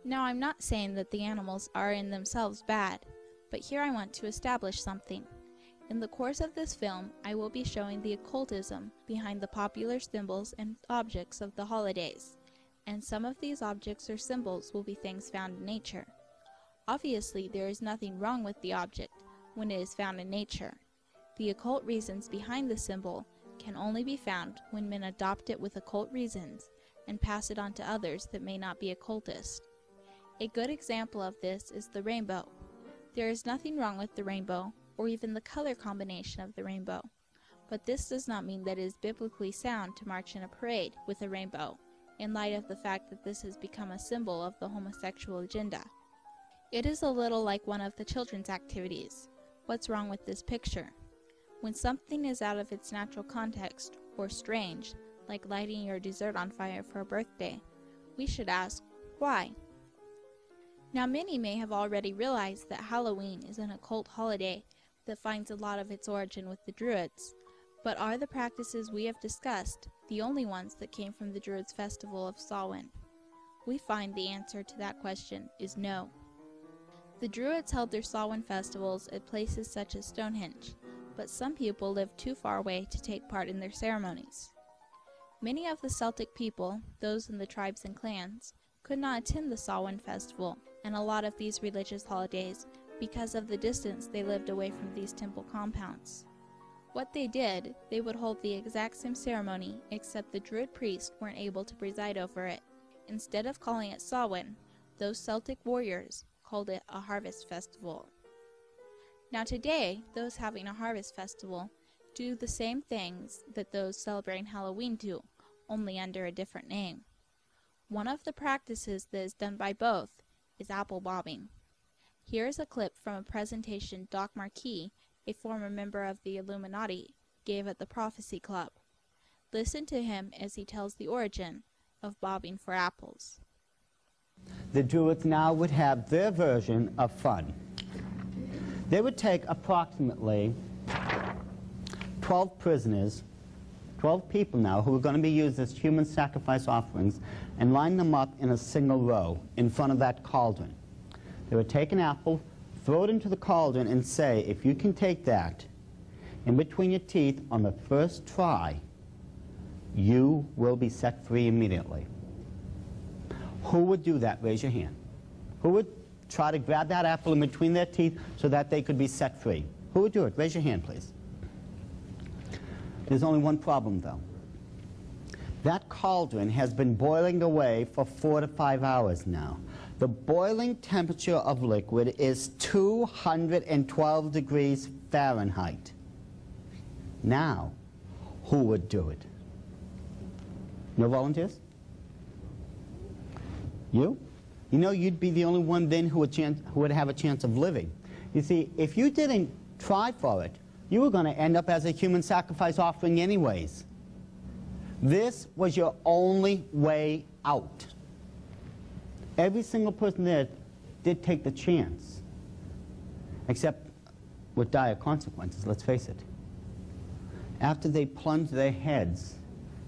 Now, I'm not saying that the animals are in themselves bad, but here I want to establish something. In the course of this film, I will be showing the occultism behind the popular symbols and objects of the holidays, and some of these objects or symbols will be things found in nature. Obviously, there is nothing wrong with the object when it is found in nature. The occult reasons behind the symbol can only be found when men adopt it with occult reasons and pass it on to others that may not be occultist. A good example of this is the rainbow. There is nothing wrong with the rainbow, or even the color combination of the rainbow, but this does not mean that it is biblically sound to march in a parade with a rainbow, in light of the fact that this has become a symbol of the homosexual agenda. It is a little like one of the children's activities. What's wrong with this picture? When something is out of its natural context, or strange, like lighting your dessert on fire for a birthday, we should ask, why? Now, many may have already realized that Halloween is an occult holiday that finds a lot of its origin with the Druids, but are the practices we have discussed the only ones that came from the Druids' festival of Samhain? We find the answer to that question is no. The Druids held their Samhain festivals at places such as Stonehenge, but some people lived too far away to take part in their ceremonies. Many of the Celtic people, those in the tribes and clans, could not attend the Samhain festival and a lot of these religious holidays because of the distance they lived away from these temple compounds. What they did, they would hold the exact same ceremony, except the Druid priests weren't able to preside over it. Instead of calling it Samhain, those Celtic warriors called it a harvest festival. Now today, those having a harvest festival do the same things that those celebrating Halloween do, only under a different name. One of the practices that is done by both is apple bobbing. Here is a clip from a presentation Doc Marquis, a former member of the Illuminati, gave at the Prophecy Club. Listen to him as he tells the origin of bobbing for apples. The Druids now would have their version of fun. They would take approximately 12 prisoners, 12 people now who were going to be used as human sacrifice offerings, and line them up in a single row in front of that cauldron. They would take an apple, throw it into the cauldron, and say, if you can take that in between your teeth on the first try, you will be set free immediately. Who would do that? Raise your hand. Who would try to grab that apple in between their teeth so that they could be set free? Who would do it? Raise your hand, please. There's only one problem, though. That cauldron has been boiling away for 4 to 5 hours now. The boiling temperature of liquid is 212 degrees Fahrenheit. Now, who would do it? No volunteers? You? You know, you'd be the only one then who would have a chance of living. You see, if you didn't try for it, you were going to end up as a human sacrifice offering anyways. This was your only way out. Every single person there did take the chance, except with dire consequences, let's face it. After they plunged their heads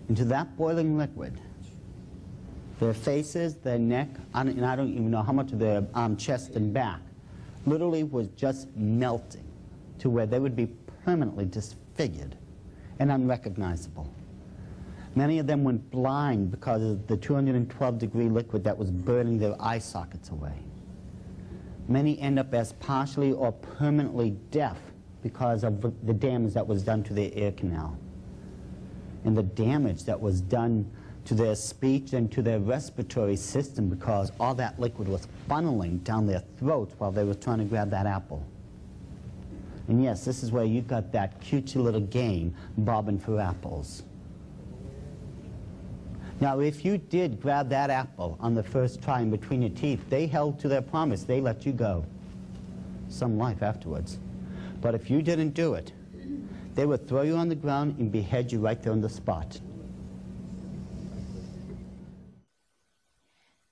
into that boiling liquid, their faces, their neck, and I don't even know how much of their chest and back literally was just melting to where they would be permanently disfigured and unrecognizable. Many of them went blind because of the 212-degree liquid that was burning their eye sockets away. Many end up as partially or permanently deaf because of the damage that was done to their ear canal and the damage that was done to their speech and to their respiratory system because all that liquid was funneling down their throats while they were trying to grab that apple. And yes, this is where you got that cutesy little game, bobbing for apples. Now, if you did grab that apple on the first try in between your teeth, they held to their promise. They let you go. Some life afterwards. But if you didn't do it, they would throw you on the ground and behead you right there on the spot.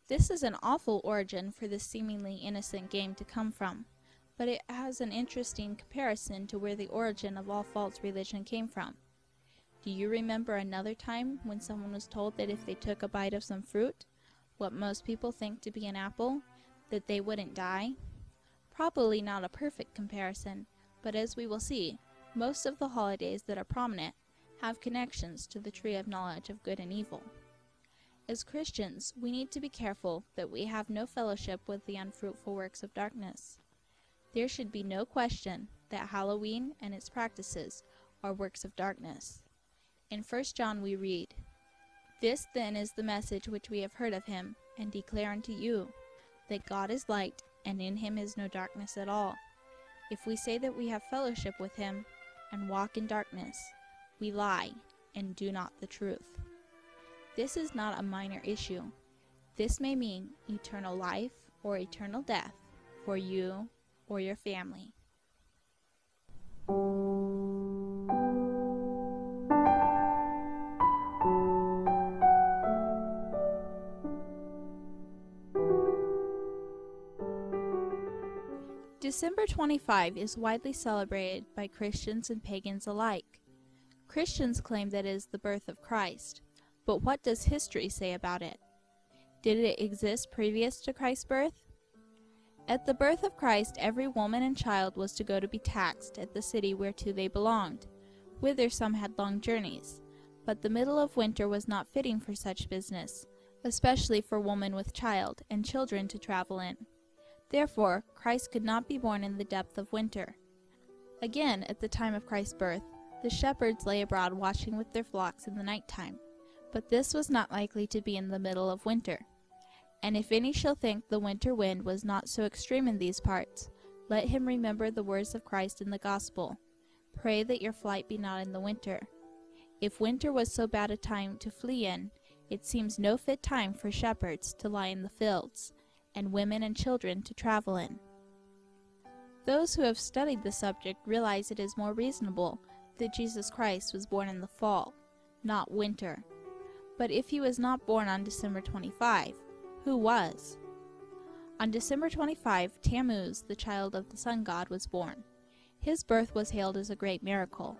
This is an awful origin for this seemingly innocent game to come from, but it has an interesting comparison to where the origin of all false religion came from. Do you remember another time when someone was told that if they took a bite of some fruit, what most people think to be an apple, that they wouldn't die? Probably not a perfect comparison, but as we will see, most of the holidays that are prominent have connections to the tree of knowledge of good and evil. As Christians, we need to be careful that we have no fellowship with the unfruitful works of darkness. There should be no question that Halloween and its practices are works of darkness. In 1 John we read, "This then is the message which we have heard of him, and declare unto you, that God is light, and in him is no darkness at all. If we say that we have fellowship with him, and walk in darkness, we lie, and do not the truth." This is not a minor issue. This may mean eternal life or eternal death for you or your family. December 25 is widely celebrated by Christians and pagans alike. Christians claim that it is the birth of Christ, but what does history say about it? Did it exist previous to Christ's birth? At the birth of Christ, every woman and child was to go to be taxed at the city whereto they belonged, whither some had long journeys. But the middle of winter was not fitting for such business, especially for woman with child and children to travel in. Therefore, Christ could not be born in the depth of winter. Again, at the time of Christ's birth, the shepherds lay abroad watching with their flocks in the night time, but this was not likely to be in the middle of winter. And if any shall think the winter wind was not so extreme in these parts, let him remember the words of Christ in the gospel, "Pray that your flight be not in the winter." If winter was so bad a time to flee in, it seems no fit time for shepherds to lie in the fields, and women and children to travel in. Those who have studied the subject realize it is more reasonable that Jesus Christ was born in the fall, not winter. But if he was not born on December 25, who was? On December 25, Tammuz, the child of the sun god, was born. His birth was hailed as a great miracle.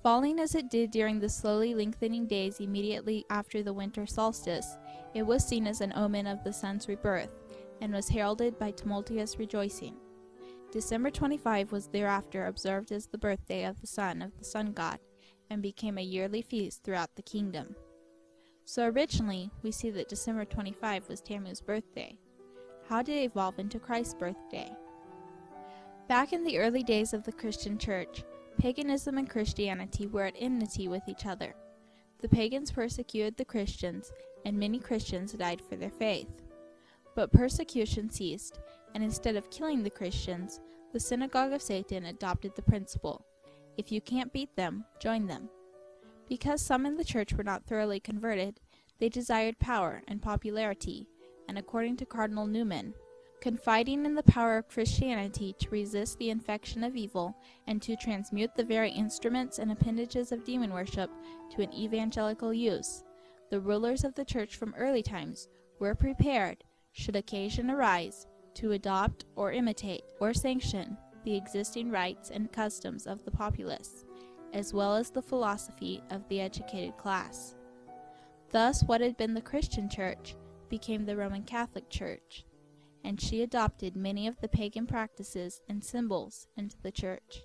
Falling as it did during the slowly lengthening days immediately after the winter solstice, it was seen as an omen of the sun's rebirth, and was heralded by tumultuous rejoicing. December 25 was thereafter observed as the birthday of the sun god, and became a yearly feast throughout the kingdom. So originally, we see that December 25 was Tammuz's birthday. How did it evolve into Christ's birthday? Back in the early days of the Christian church, paganism and Christianity were at enmity with each other. The pagans persecuted the Christians, and many Christians died for their faith. But persecution ceased, and instead of killing the Christians, the synagogue of Satan adopted the principle, "If you can't beat them, join them." Because some in the church were not thoroughly converted, they desired power and popularity, and according to Cardinal Newman, confiding in the power of Christianity to resist the infection of evil and to transmute the very instruments and appendages of demon worship to an evangelical use, the rulers of the church from early times were prepared, should occasion arise, to adopt or imitate or sanction the existing rites and customs of the populace, as well as the philosophy of the educated class. Thus, what had been the Christian church became the Roman Catholic Church, and she adopted many of the pagan practices and symbols into the church.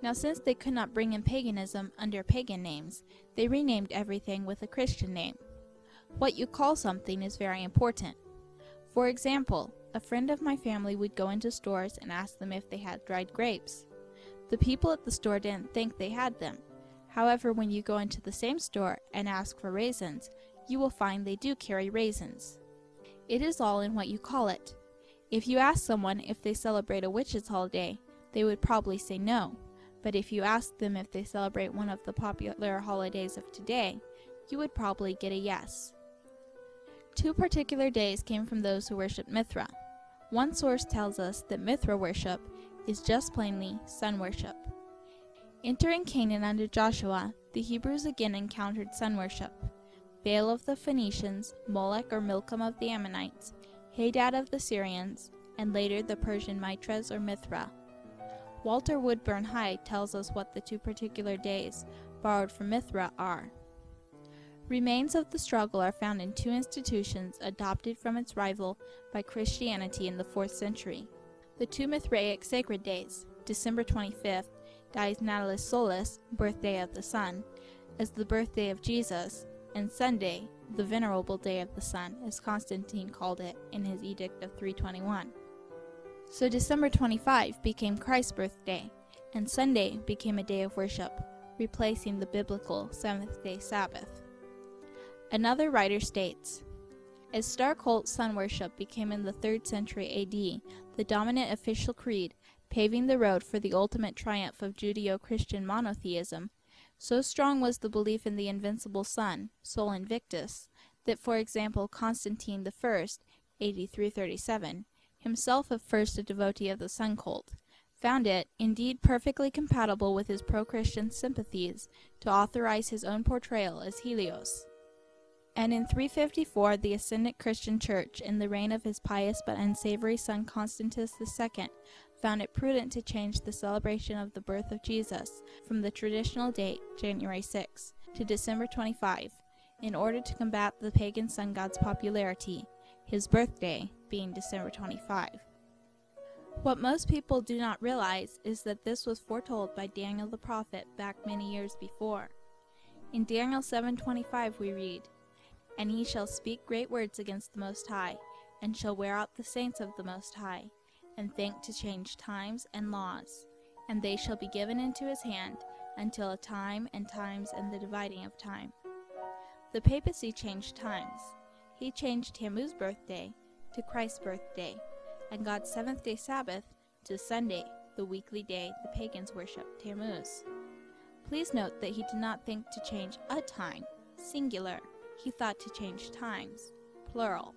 Now, since they could not bring in paganism under pagan names, they renamed everything with a Christian name. What you call something is very important. For example, a friend of my family would go into stores and ask them if they had dried grapes. The people at the store didn't think they had them. However, when you go into the same store and ask for raisins, you will find they do carry raisins. It is all in what you call it. If you ask someone if they celebrate a witches' holiday, they would probably say no. But if you ask them if they celebrate one of the popular holidays of today, you would probably get a yes. Two particular days came from those who worship Mithra. One source tells us that Mithra worship is just plainly sun worship. Entering Canaan under Joshua, the Hebrews again encountered sun worship. Baal of the Phoenicians, Molech or Milcom of the Ammonites, Hadad of the Syrians, and later the Persian Mithras or Mithra. Walter Woodburn Hyde tells us what the two particular days borrowed from Mithra are. Remains of the struggle are found in two institutions adopted from its rival by Christianity in the 4th century. The two Mithraic sacred days, December 25th, Dies Natalis Solis, birthday of the sun, as the birthday of Jesus, and Sunday, the venerable day of the sun, as Constantine called it in his edict of 321. So December 25 became Christ's birthday, and Sunday became a day of worship, replacing the biblical seventh-day Sabbath. Another writer states, as star cult sun worship became in the 3rd century AD the dominant official creed, paving the road for the ultimate triumph of Judeo-Christian monotheism, so strong was the belief in the invincible sun, Sol Invictus, that, for example, Constantine I, AD 337, himself at first a devotee of the sun cult, found it, indeed, perfectly compatible with his pro-Christian sympathies to authorize his own portrayal as Helios. And in 354, the ascendant Christian Church, in the reign of his pious but unsavory son Constantius II, found it prudent to change the celebration of the birth of Jesus from the traditional date, January 6, to December 25, in order to combat the pagan sun god's popularity, his birthday being December 25. What most people do not realize is that this was foretold by Daniel the prophet back many years before. In Daniel 7:25 we read, "And he shall speak great words against the Most High, and shall wear out the saints of the Most High, and think to change times and laws, and they shall be given into his hand until a time and times and the dividing of time." The papacy changed times. He changed Tammuz's birthday to Christ's birthday, and God's seventh-day Sabbath to Sunday, the weekly day the pagans worshiped Tammuz. Please note that he did not think to change a time, singular. He thought to change times, plural.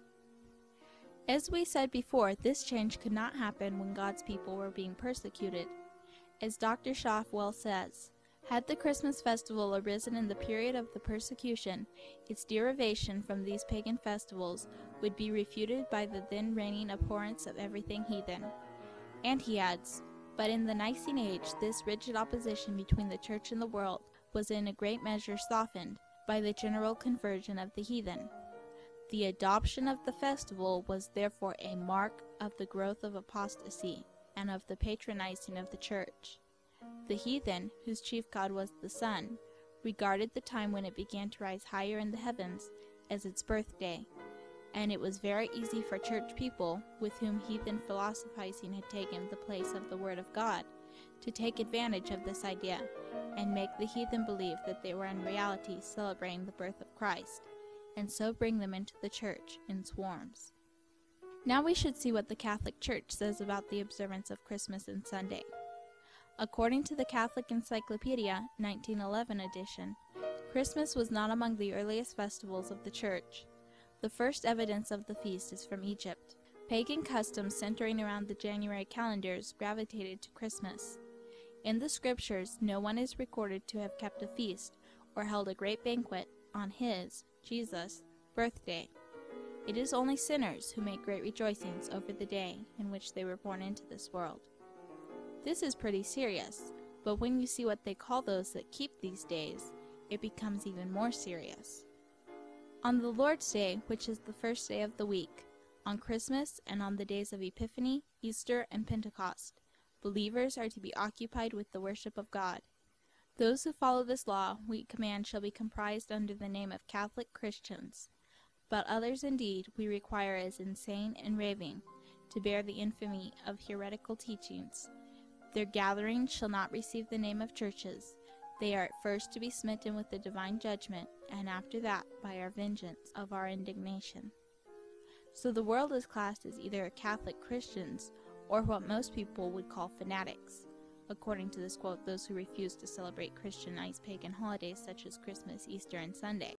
As we said before, this change could not happen when God's people were being persecuted. As Dr. Schaff well says, had the Christmas festival arisen in the period of the persecution, its derivation from these pagan festivals would be refuted by the then reigning abhorrence of everything heathen. And he adds, but in the Nicene age this rigid opposition between the church and the world was in a great measure softened by the general conversion of the heathen. The adoption of the festival was therefore a mark of the growth of apostasy and of the patronizing of the church. The heathen, whose chief god was the sun, regarded the time when it began to rise higher in the heavens as its birthday, and it was very easy for church people, with whom heathen philosophizing had taken the place of the Word of God, to take advantage of this idea and make the heathen believe that they were in reality celebrating the birth of Christ, and so bring them into the church in swarms. Now we should see what the Catholic Church says about the observance of Christmas and Sunday. According to the Catholic Encyclopedia, 1911 edition, Christmas was not among the earliest festivals of the Church. The first evidence of the feast is from Egypt. Pagan customs centering around the January calendars gravitated to Christmas. In the scriptures, no one is recorded to have kept a feast or held a great banquet on his, Jesus, birthday. It is only sinners who make great rejoicings over the day in which they were born into this world. This is pretty serious, but when you see what they call those that keep these days, it becomes even more serious. On the Lord's Day, which is the first day of the week, on Christmas and on the days of Epiphany, Easter, and Pentecost, believers are to be occupied with the worship of God. Those who follow this law, we command, shall be comprised under the name of Catholic Christians, but others indeed we require as insane and raving, to bear the infamy of heretical teachings. Their gatherings shall not receive the name of churches. They are at first to be smitten with the divine judgment, and after that by our vengeance of our indignation. So the world is classed as either Catholic Christians or what most people would call fanatics. According to this quote, those who refuse to celebrate Christianized pagan holidays such as Christmas, Easter, and Sunday.